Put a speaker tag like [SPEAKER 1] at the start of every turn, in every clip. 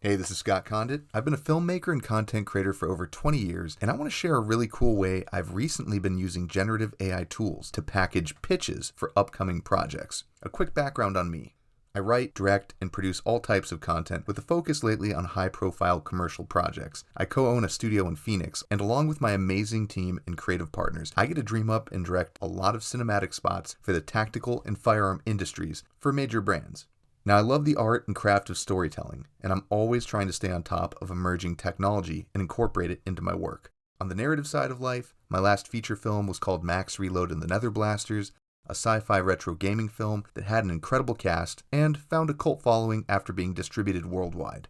[SPEAKER 1] Hey, this is Scott Conditt. I've been a filmmaker and content creator for over 20 years, and I want to share a really cool way I've recently been using generative AI tools to package pitches for upcoming projects. A quick background on me. I write, direct, and produce all types of content with a focus lately on high-profile commercial projects. I co-own a studio in Phoenix, and along with my amazing team and creative partners, I get to dream up and direct a lot of cinematic spots for the tactical and firearm industries for major brands. Now, I love the art and craft of storytelling, and I'm always trying to stay on top of emerging technology and incorporate it into my work. On the narrative side of life, my last feature film was called Max Reload and the Nether Blasters, a sci-fi retro gaming film that had an incredible cast and found a cult following after being distributed worldwide.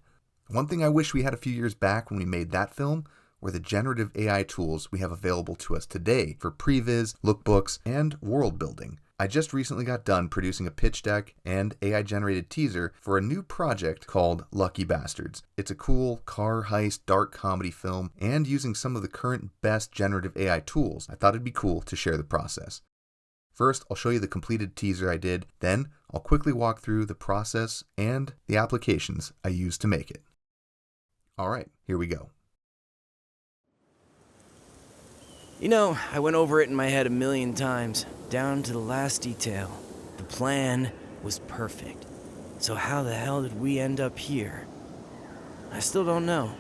[SPEAKER 1] One thing I wish we had a few years back when we made that film were the generative AI tools we have available to us today for PreVis, lookbooks, and world building. I just recently got done producing a pitch deck and AI-generated teaser for a new project called Lucky Bastards. It's a cool car heist dark comedy film, and using some of the current best generative AI tools, I thought it'd be cool to share the process. First, I'll show you the completed teaser I did, then I'll quickly walk through the process and the applications I used to make it. Alright, here we go.
[SPEAKER 2] You know, I went over it in my head a million times, down to the last detail. The plan was perfect. So how the hell did we end up here? I still don't know.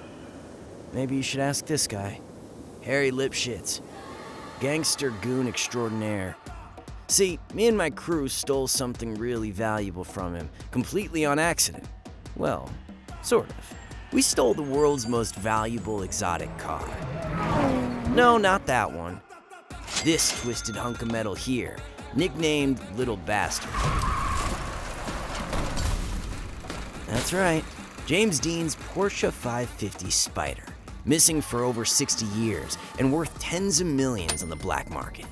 [SPEAKER 2] Maybe you should ask this guy. Harry Lipschitz. Gangster goon extraordinaire. See, me and my crew stole something really valuable from him, completely on accident. Well, sort of. We stole the world's most valuable exotic car. No, not that one. This twisted hunk of metal here, nicknamed Little Bastard. That's right, James Dean's Porsche 550 Spider, missing for over 60 years and worth tens of millions on the black market.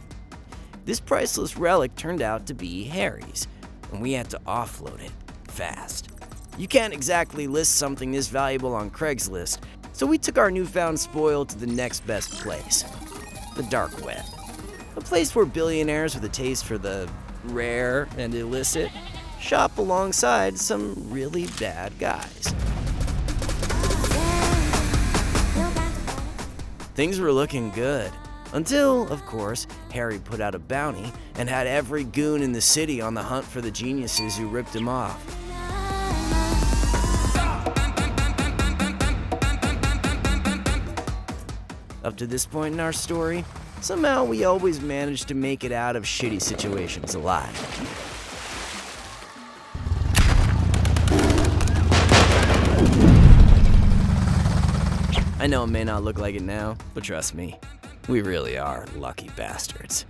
[SPEAKER 2] This priceless relic turned out to be Harry's, and we had to offload it fast. You can't exactly list something this valuable on Craigslist, so we took our newfound spoil to the next best place, the dark web. A place where billionaires with a taste for the rare and illicit shop alongside some really bad guys. Things were looking good, until, of course, Harry put out a bounty and had every goon in the city on the hunt for the geniuses who ripped him off. Up to this point in our story, somehow we always managed to make it out of shitty situations alive. I know it may not look like it now, but trust me, we really are lucky bastards.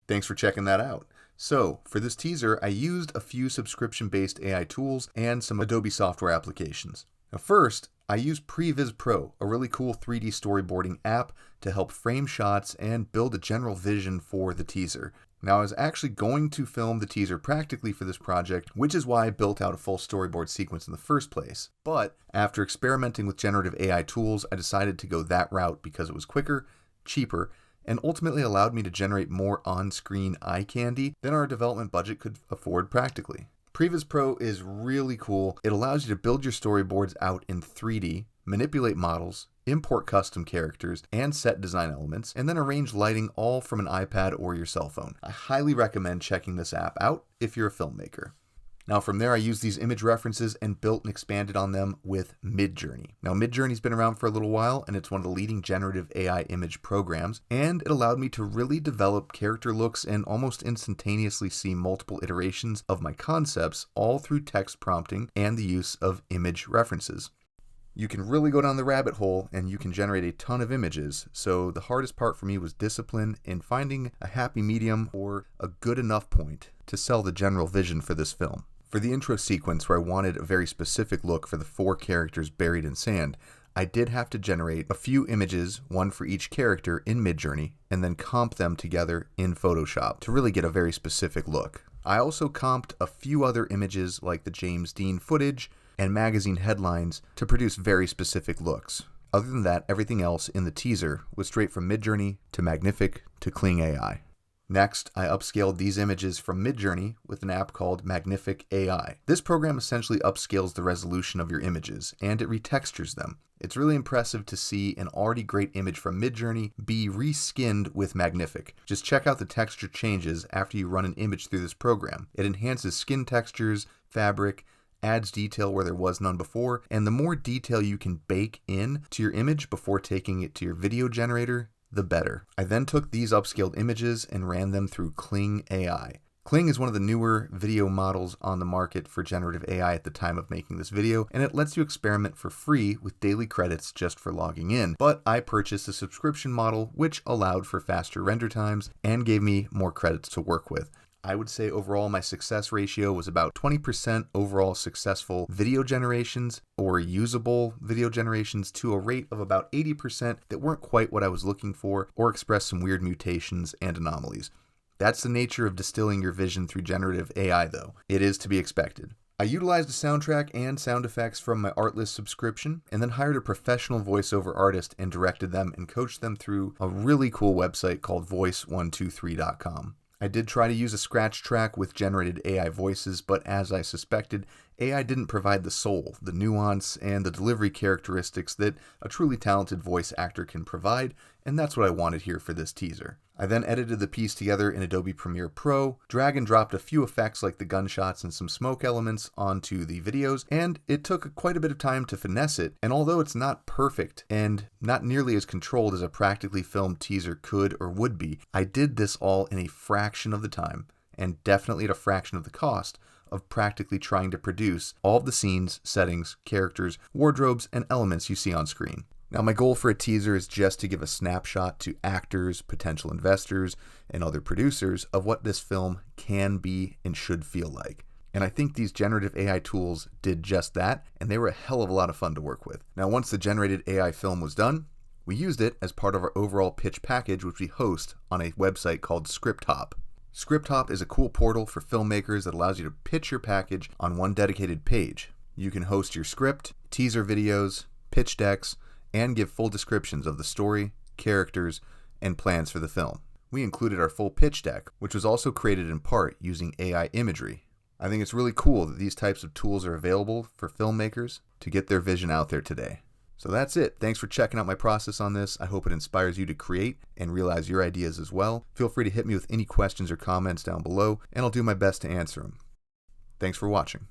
[SPEAKER 1] Thanks for checking that out. So, for this teaser, I used a few subscription-based AI tools and some Adobe software applications. Now first, I used PreVis Pro, a really cool 3D storyboarding app to help frame shots and build a general vision for the teaser. Now, I was actually going to film the teaser practically for this project, which is why I built out a full storyboard sequence in the first place. But after experimenting with generative AI tools, I decided to go that route because it was quicker, cheaper, and ultimately allowed me to generate more on-screen eye candy than our development budget could afford practically. PreVis Pro is really cool. It allows you to build your storyboards out in 3D, manipulate models, import custom characters and set design elements, and then arrange lighting all from an iPad or your cell phone. I highly recommend checking this app out if you're a filmmaker. Now from there, I used these image references and built and expanded on them with Midjourney. Now Midjourney's been around for a little while, and it's one of the leading generative AI image programs, and it allowed me to really develop character looks and almost instantaneously see multiple iterations of my concepts, all through text prompting and the use of image references. You can really go down the rabbit hole and you can generate a ton of images, so the hardest part for me was discipline in finding a happy medium or a good enough point to sell the general vision for this film. For the intro sequence where I wanted a very specific look for the 4 characters buried in sand, I did have to generate a few images, one for each character in Midjourney, and then comp them together in Photoshop to really get a very specific look. I also comped a few other images like the James Dean footage and magazine headlines to produce very specific looks. Other than that, everything else in the teaser was straight from Midjourney to Magnific to Kling AI. Next, I upscaled these images from Midjourney with an app called Magnific AI. This program essentially upscales the resolution of your images, and it retextures them. It's really impressive to see an already great image from Midjourney be reskinned with Magnific. Just check out the texture changes after you run an image through this program. It enhances skin textures, fabric, adds detail where there was none before, and the more detail you can bake in to your image before taking it to your video generator, the better. I then took these upscaled images and ran them through Kling AI. Kling is one of the newer video models on the market for generative AI at the time of making this video, and it lets you experiment for free with daily credits just for logging in. But I purchased a subscription model which allowed for faster render times and gave me more credits to work with. I would say overall my success ratio was about 20% overall successful video generations or usable video generations to a rate of about 80% that weren't quite what I was looking for or expressed some weird mutations and anomalies. That's the nature of distilling your vision through generative AI though. It is to be expected. I utilized a soundtrack and sound effects from my Artlist subscription and then hired a professional voiceover artist and directed them and coached them through a really cool website called voice123.com. I did try to use a scratch track with generated AI voices, but as I suspected, AI didn't provide the soul, the nuance, and the delivery characteristics that a truly talented voice actor can provide, and that's what I wanted here for this teaser. I then edited the piece together in Adobe Premiere Pro, drag and dropped a few effects like the gunshots and some smoke elements onto the videos, and it took quite a bit of time to finesse it, and although it's not perfect and not nearly as controlled as a practically filmed teaser could or would be, I did this all in a fraction of the time, and definitely at a fraction of the cost of practically trying to produce all of the scenes, settings, characters, wardrobes, and elements you see on screen. Now, my goal for a teaser is just to give a snapshot to actors, potential investors, and other producers of what this film can be and should feel like. And I think these generative AI tools did just that, and they were a hell of a lot of fun to work with. Now, once the generated AI film was done, we used it as part of our overall pitch package, which we host on a website called ScriptHop. ScriptHop is a cool portal for filmmakers that allows you to pitch your package on one dedicated page. You can host your script, teaser videos, pitch decks, and give full descriptions of the story, characters, and plans for the film. We included our full pitch deck, which was also created in part using AI imagery. I think it's really cool that these types of tools are available for filmmakers to get their vision out there today. So that's it. Thanks for checking out my process on this. I hope it inspires you to create and realize your ideas as well. Feel free to hit me with any questions or comments down below, and I'll do my best to answer them. Thanks for watching.